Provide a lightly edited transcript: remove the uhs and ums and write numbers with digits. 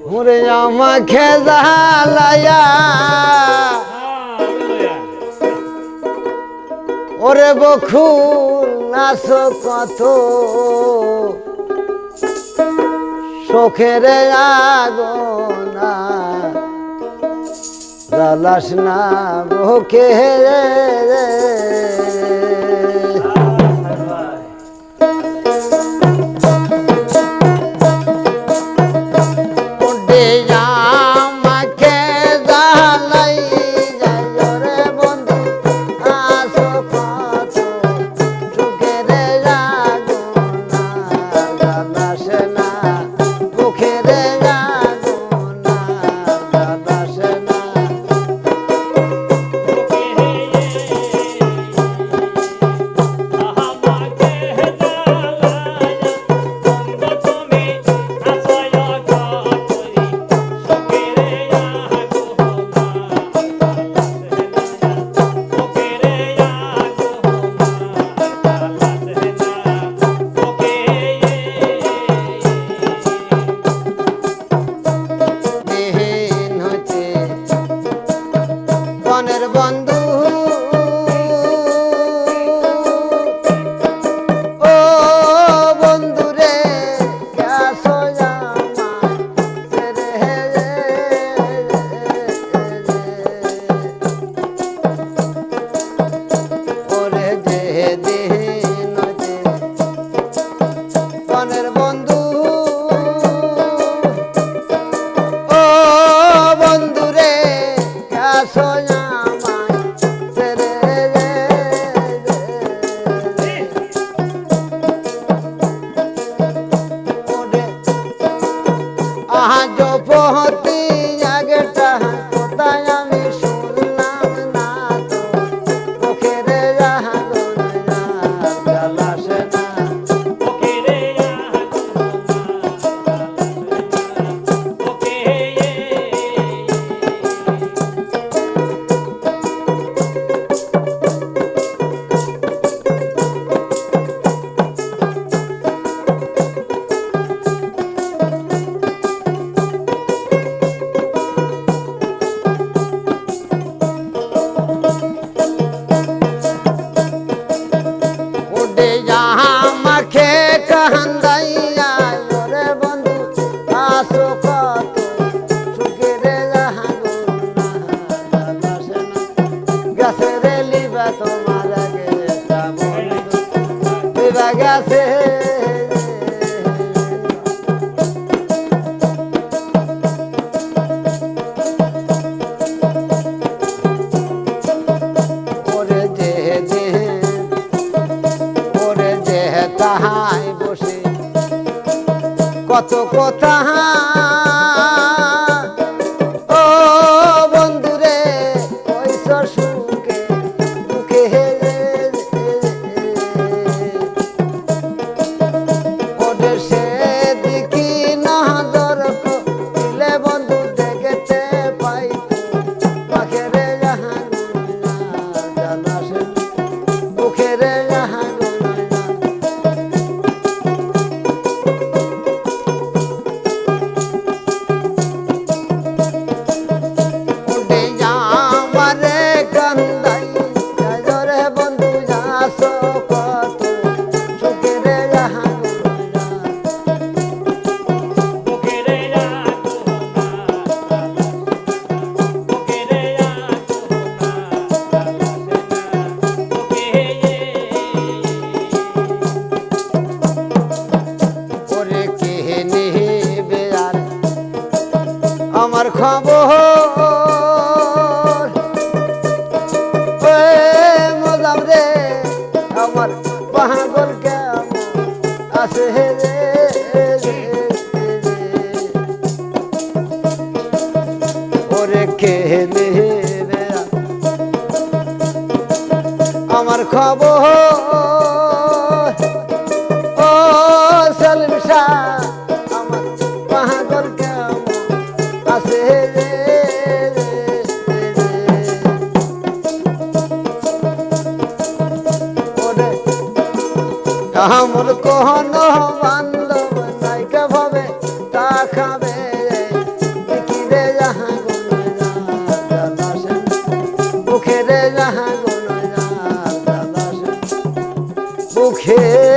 ওরে আমাকে জ্বালায়া ওরে বকুল নাচো কত শোকের আগোনা জ্বালাস না বুকে গেছে ওরে যে তাহাই বসে কত কথা ও বন্ধুরে ওই সুখে দুঃখে আমার খবর মজাম রে আমার পাগল কেমন আছে রে ওরে কে নেবে আমার খবর ও সালিম শাহ আমার পাগল কেমন আছে রে ওরে আমার কোন বান্ধব নাইকা ভাবে তা খাবে রে যাহা গুণ যার দাদা বুকে